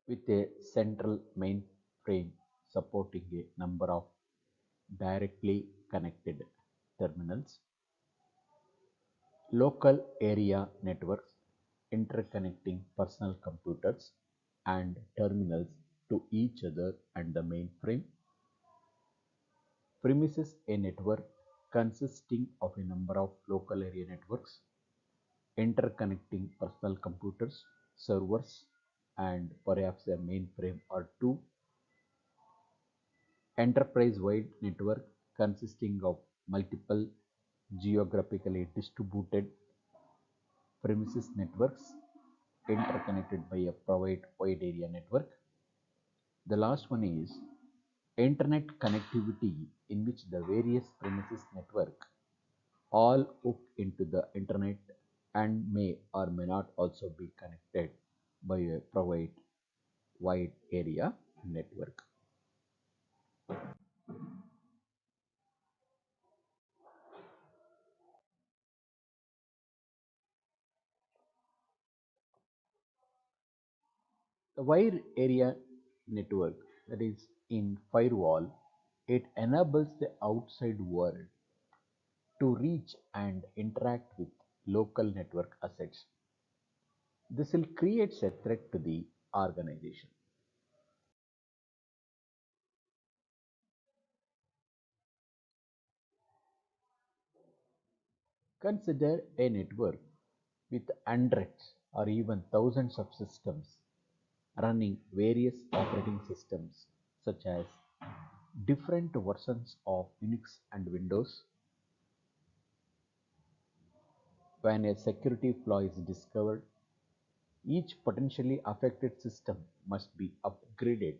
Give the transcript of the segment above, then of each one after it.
with a central mainframe supporting a number of directly connected terminals, local area networks interconnecting personal computers and terminals to each other and the mainframe, premises a network consisting of a number of local area networks interconnecting personal computers, servers, and perhaps a mainframe or two, enterprise-wide network consisting of multiple geographically distributed premises networks interconnected by a private wide area network. The last one is internet connectivity, in which the various premises network all hook into the internet and may or may not also be connected by a private wide area network. The wide area network, that is in firewall, it enables the outside world to reach and interact with local network assets. This will create a threat to the organization. Consider a network with hundreds or even thousands of systems running various operating systems such as different versions of Unix and Windows. When a security flaw is discovered, each potentially affected system must be upgraded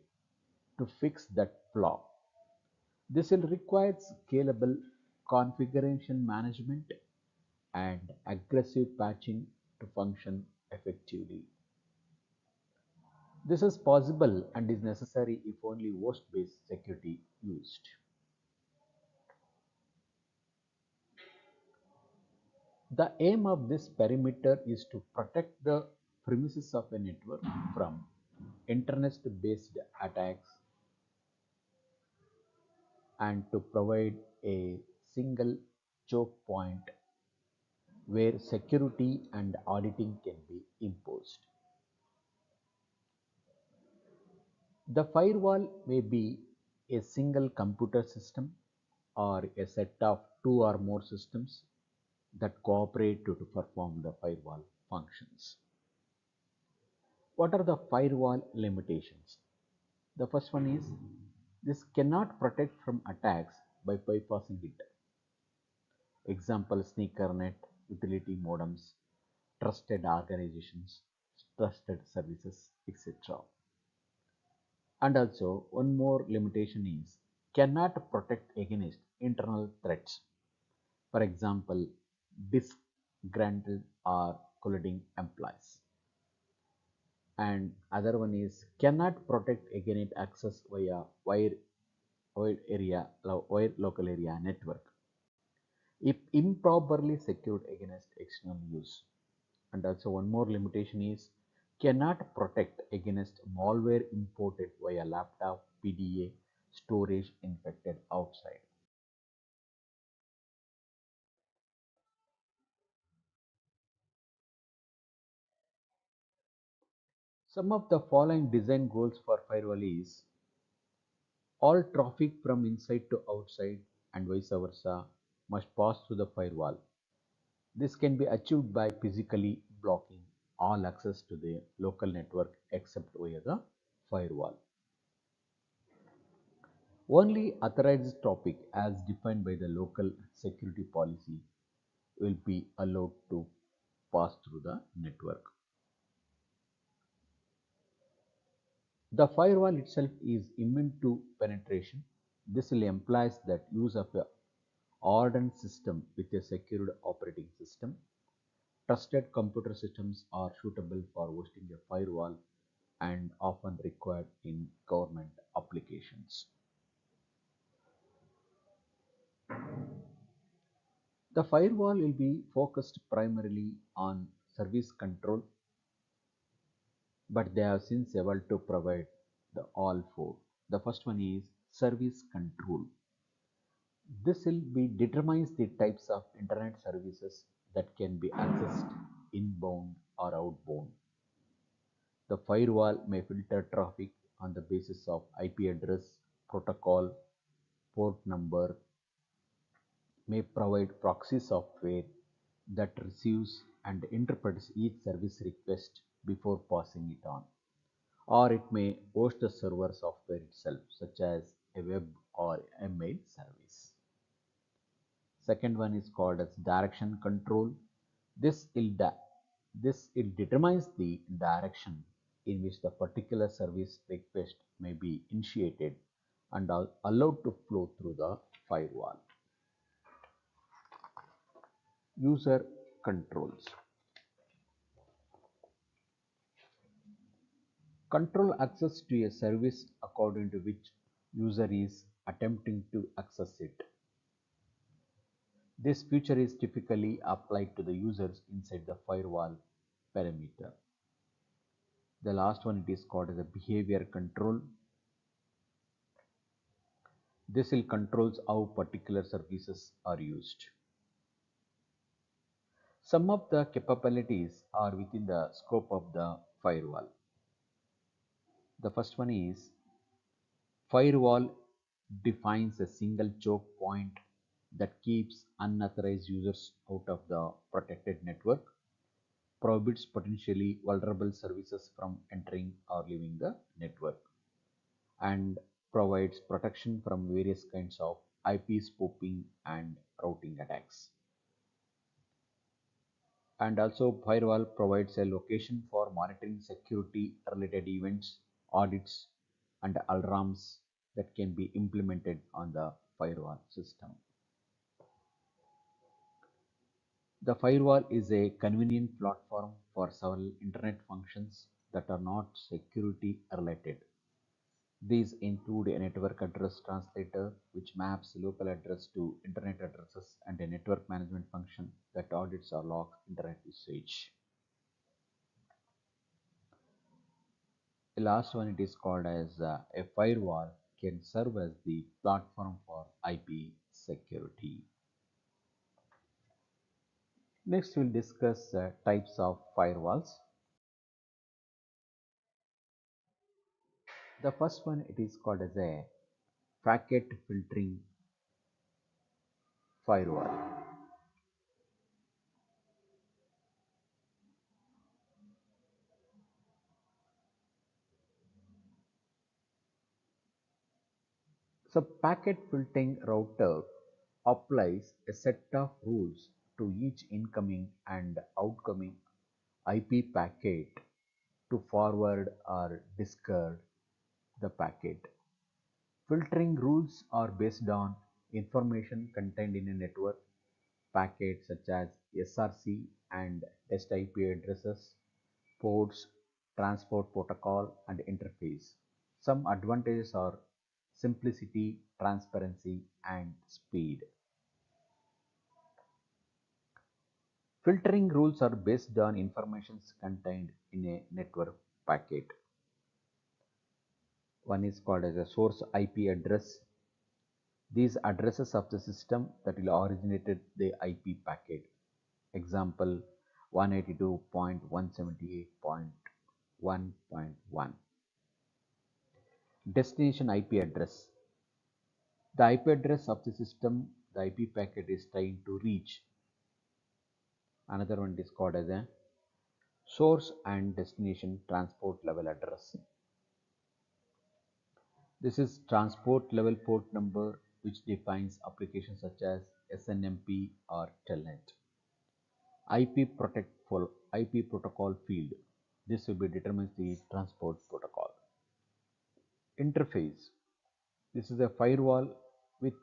to fix that flaw. This will require scalable configuration management and aggressive patching to function effectively. This is possible and is necessary if only host-based security used. The aim of this perimeter is to protect the premises of a network from internet-based attacks and to provide a single choke point where security and auditing can be imposed. The firewall may be a single computer system or a set of two or more systems that cooperate to perform the firewall functions. What are the firewall limitations? The first one is this cannot protect from attacks by bypassing it. Example, sneakernet, utility modems, trusted organizations, trusted services, etc. And also one more limitation is cannot protect against internal threats. For example, disgruntled or colluding employees. And other one is cannot protect against access via wide local area network if improperly secured against external use. And also one more limitation is cannot protect against malware imported via laptop, PDA, storage infected outside. Some of the following design goals for firewall is all traffic from inside to outside and vice versa must pass through the firewall. This can be achieved by physically blocking all access to the local network except via the firewall. Only authorized traffic as defined by the local security policy will be allowed to pass through the network. The firewall itself is immune to penetration. This will implies that use of a hardened system with a secured operating system. Trusted computer systems are suitable for hosting a firewall and often required in government applications. The firewall will be focused primarily on service control, but they have since evolved to provide the all four. The first one is service control. This will be determines the types of internet services that can be accessed inbound or outbound. The firewall may filter traffic on the basis of IP address, protocol, port number, may provide proxy software that receives and interprets each service request before passing it on. Or it may host the server software itself, such as a web or a mail service. Second one is called as direction control. This will, this it determines the direction in which the particular service request may be initiated and allowed to flow through the firewall. User controls. Control access to a service according to which user is attempting to access it. This feature is typically applied to the users inside the firewall perimeter. The last one it is called as a behavior control. This will controls how particular services are used. Some of the capabilities are within the scope of the firewall. The first one is firewall defines a single choke point that keeps unauthorized users out of the protected network, prohibits potentially vulnerable services from entering or leaving the network, and provides protection from various kinds of IP spoofing and routing attacks. And also firewall provides a location for monitoring security related events, audits, and alarms that can be implemented on the firewall system. The firewall is a convenient platform for several internet functions that are not security related. These include a network address translator, which maps local address to internet addresses, and a network management function that audits or logs internet usage. The last one it is called as a firewall can serve as the platform for IP security. Next we'll discuss types of firewalls. The first one it is called as a packet filtering firewall. So packet filtering router applies a set of rules to each incoming and outgoing IP packet to forward or discard the packet. Filtering rules are based on information contained in a network packets such as SRC and test IP addresses, ports, transport protocol, and interface. Some advantages are simplicity, transparency, and speed. Filtering rules are based on information contained in a network packet. One is called as a source IP address. These addresses of the system that will originated the IP packet. Example 182.178.1.1. Destination IP address. The IP address of the system the IP packet is trying to reach. Another one is called as a source and destination transport level address. This is transport level port number which defines applications such as SNMP or Telnet. IP protocol field. This will be determines the transport protocol. Interface. This is a firewall with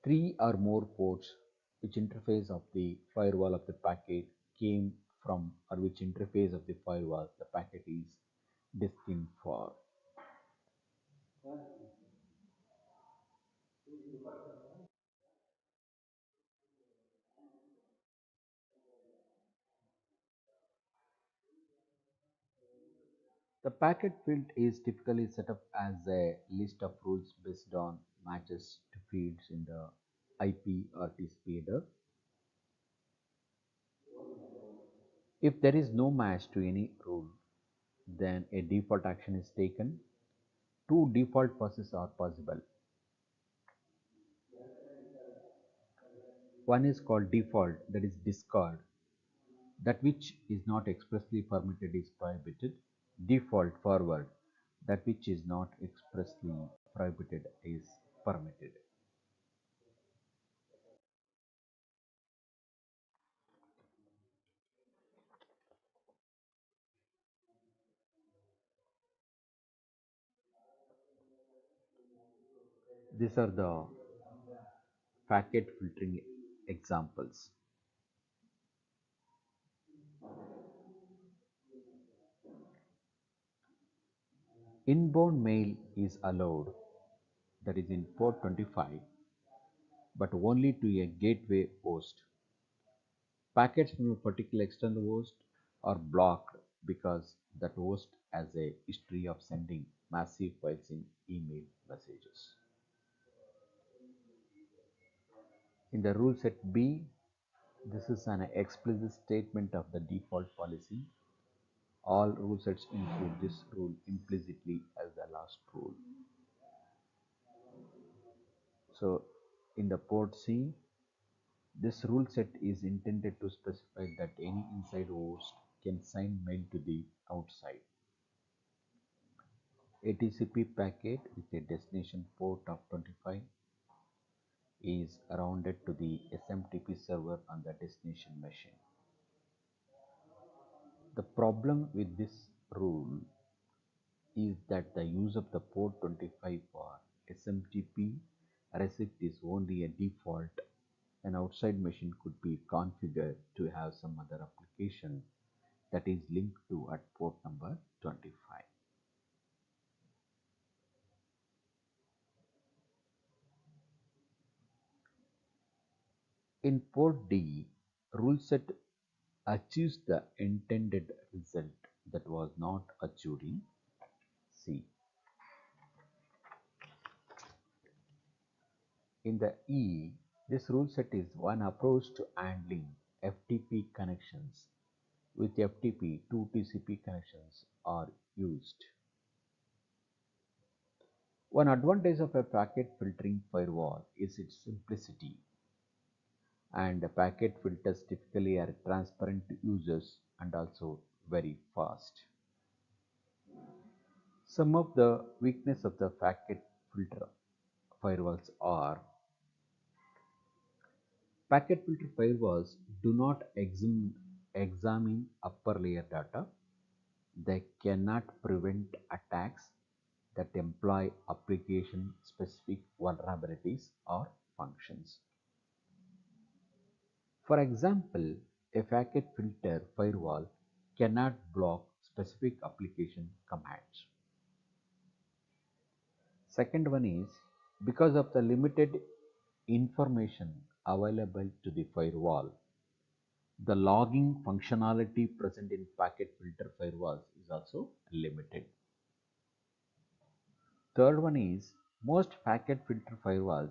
three or more ports which interface of the firewall of the packet came from or which interface of the firewall the packet is destined for. The packet field is typically set up as a list of rules based on matches to fields in the IP or TCP header. If there is no match to any rule, then a default action is taken. Two default passes are possible. One is called default, that is discard. That which is not expressly permitted is prohibited. Default forward, that which is not expressly prohibited is permitted. These are the packet filtering examples. Inbound mail is allowed, that is in port 25, but only to a gateway host. Packets from a particular external host are blocked because that host has a history of sending massive files in email messages. In the rule set B, this is an explicit statement of the default policy. All rule sets include this rule implicitly as the last rule. So in the port C, this rule set is intended to specify that any inside host can send mail to the outside. A TCP packet with a destination port of 25 is routed to the SMTP server on the destination machine. The problem with this rule is that the use of the port 25 for SMTP receipt is only a default. An outside machine could be configured to have some other application that is linked to at port number 25. In port D, rule set achieves the intended result that was not achieved in C. In the E, this rule set is one approach to handling FTP connections. With FTP, two TCP connections are used. One advantage of a packet filtering firewall is its simplicity, and the packet filters typically are transparent to users and also very fast. Some of the weaknesses of the packet filter firewalls are: packet filter firewalls do not examine upper layer data. They cannot prevent attacks that employ application specific vulnerabilities or functions. For example, a packet filter firewall cannot block specific application commands. Second one is, because of the limited information available to the firewall, the logging functionality present in packet filter firewalls is also limited. Third one is, most packet filter firewalls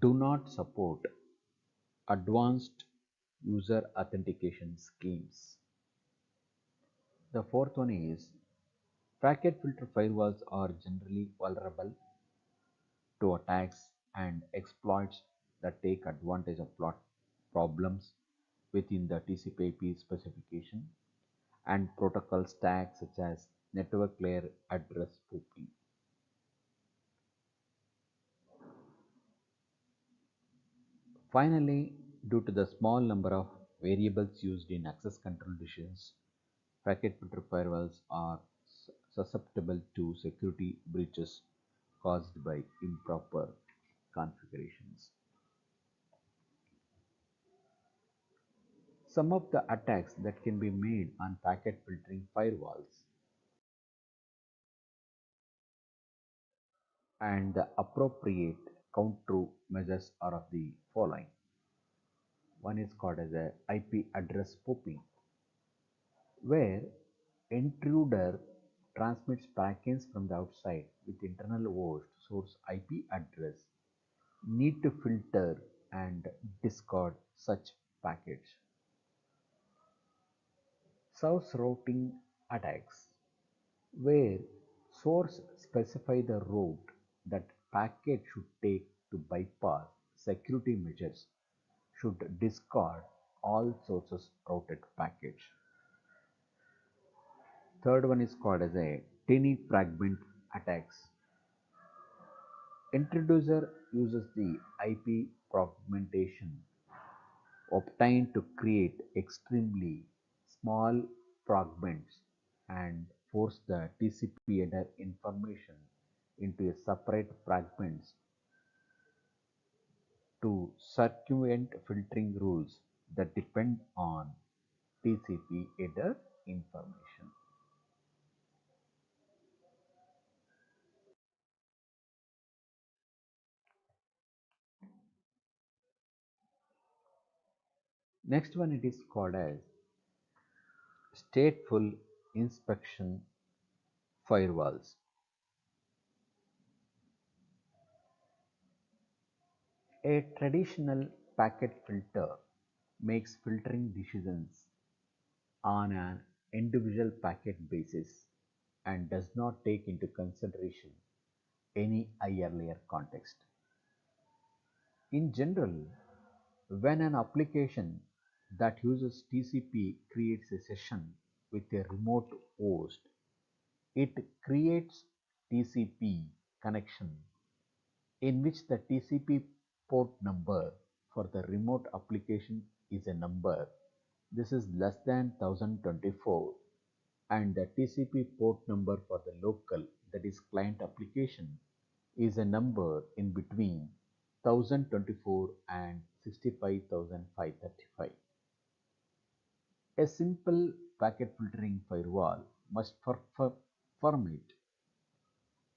do not support advanced user authentication schemes. The fourth one is, packet filter firewalls are generally vulnerable to attacks and exploits that take advantage of plot problems within the TCP/IP specification and protocol stacks such as network layer address spoofing. Finally, due to the small number of variables used in access control decisions, packet filter firewalls are susceptible to security breaches caused by improper configurations. Some of the attacks that can be made on packet filtering firewalls and the appropriate countermeasures are of the following. One is called as a IP address spoofing, where Intruder transmits packets from the outside with internal host source IP address. Need to filter and discard such packets. Source routing attacks, where source specify the route that packet should take to bypass security measures should discard all sources routed packets. Third one is called as a tiny fragment attacks. Introducer uses the IP fragmentation obtained to create extremely small fragments and force the TCP header information into a separate fragments to circumvent filtering rules that depend on TCP header information. Next one it is called as stateful inspection firewalls. A traditional packet filter makes filtering decisions on an individual packet basis and does not take into consideration any higher layer context. In general, when an application that uses TCP creates a session with a remote host, it creates TCP connection in which the TCP port number for the remote application is a number. This is less than 1024, and the TCP port number for the local, that is client application, is a number in between 1024 and 65535. A simple packet filtering firewall must permit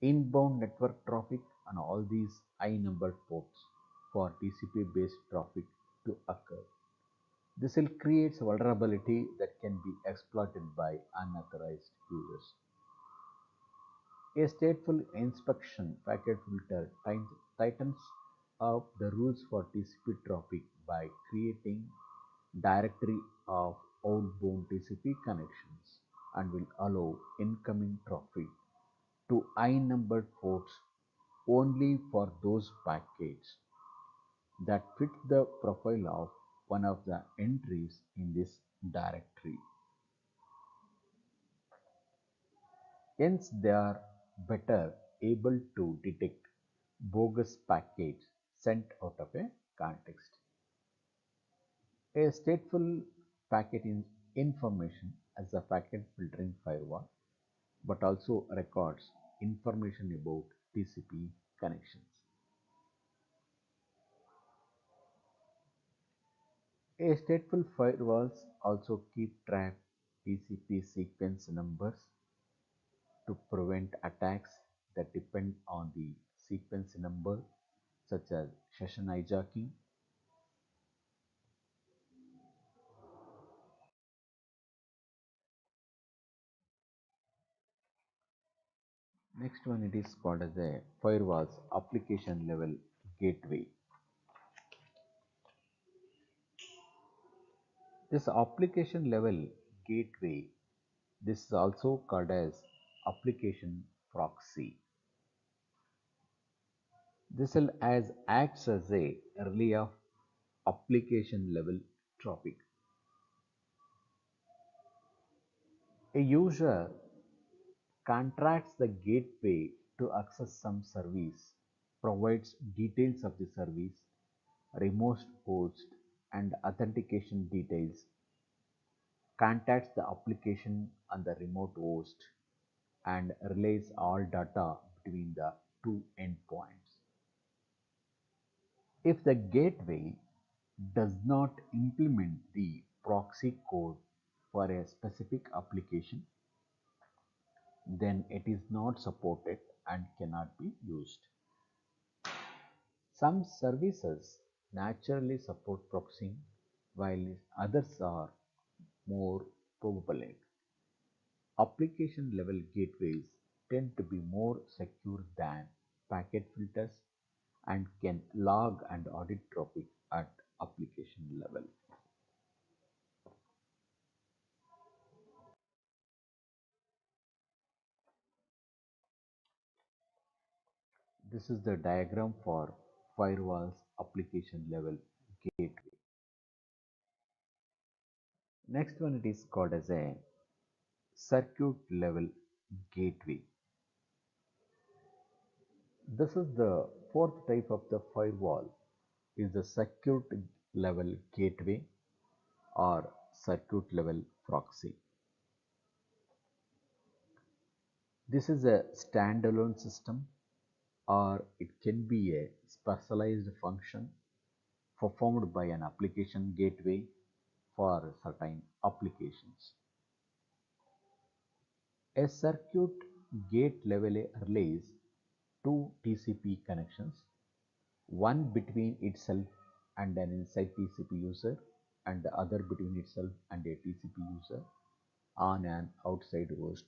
inbound network traffic on all these high numbered ports for TCP based traffic to occur. This will create vulnerability that can be exploited by unauthorized users. A stateful inspection packet filter tightens up the rules for TCP traffic by creating directory of outbound TCP connections and will allow incoming traffic to high-numbered ports only for those packets that fit the profile of one of the entries in this directory. Hence, they are better able to detect bogus packets sent out of a context. A stateful packet information as a packet filtering firewall, but also records information about TCP connections. A stateful firewalls also keep track TCP sequence numbers to prevent attacks that depend on the sequence number, such as session hijacking. Next one it is called as a firewall's application level gateway. This application level gateway, this is also called as application proxy. This will as acts as a relay of application level traffic. A user contracts the gateway to access some service, provides details of the service, remote host and authentication details, contacts the application on the remote host, and relays all data between the two endpoints. If the gateway does not implement the proxy code for a specific application, then it is not supported and cannot be used. Some services naturally support proxying, while others are more probable. Application level gateways tend to be more secure than packet filters and can log and audit traffic at application level. This is the diagram for firewall's application level gateway. Next one, it is called as a circuit level gateway. This is the fourth type of the firewall, is the circuit level gateway or circuit level proxy. This is a standalone system, or it can be a specialized function performed by an application gateway for certain applications. A circuit gate level relays two TCP connections, one between itself and an inside TCP user, and the other between itself and a TCP user on an outside host.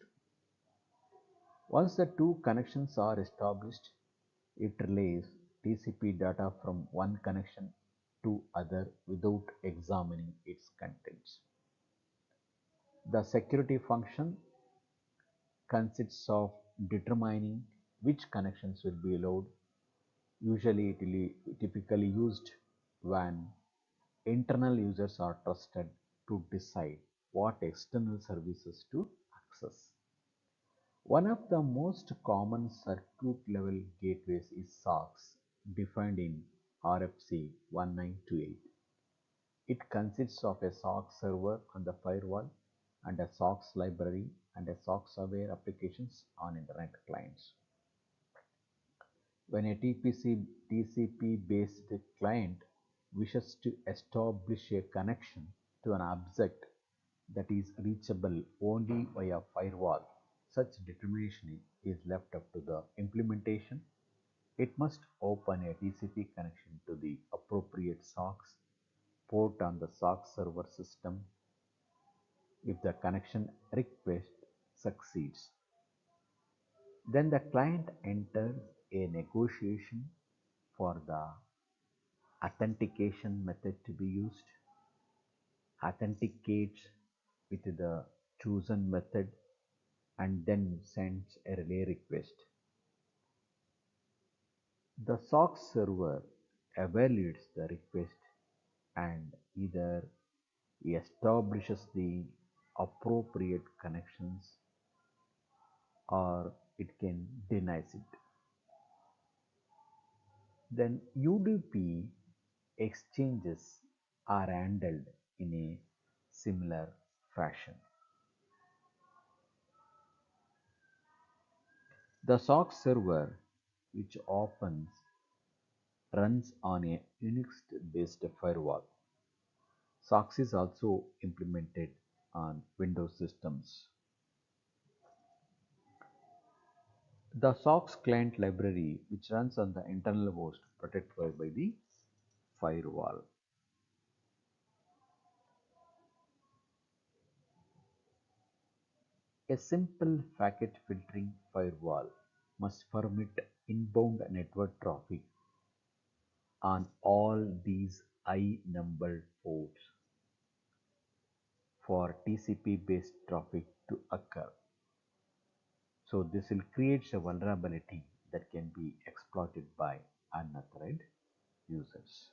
Once the two connections are established, it relays TCP data from one connection to other without examining its contents. The security function consists of determining which connections will be allowed. Usually it will be typically used when internal users are trusted to decide what external services to access. One of the most common circuit level gateways is SOCKS, defined in RFC 1928. It consists of a SOCKS server on the firewall and a SOCKS library and a SOCKS aware applications on internet clients. When a TCP based client wishes to establish a connection to an object that is reachable only via firewall, such determination is left up to the implementation. It must open a TCP connection to the appropriate SOCKS port on the SOCKS server system. If the connection request succeeds, then the client enters a negotiation for the authentication method to be used, authenticates with the chosen method, and then sends a relay request. The SOCKS server evaluates the request and either establishes the appropriate connections or it can denies it. Then UDP exchanges are handled in a similar fashion. The SOCKS server, which often runs on a Unix-based firewall. SOCKS is also implemented on Windows systems. The SOCKS client library, which runs on the internal host protected by the firewall. A simple packet filtering firewall must permit inbound network traffic on all these I-numbered ports for TCP-based traffic to occur. So this will create a vulnerability that can be exploited by unauthorized users.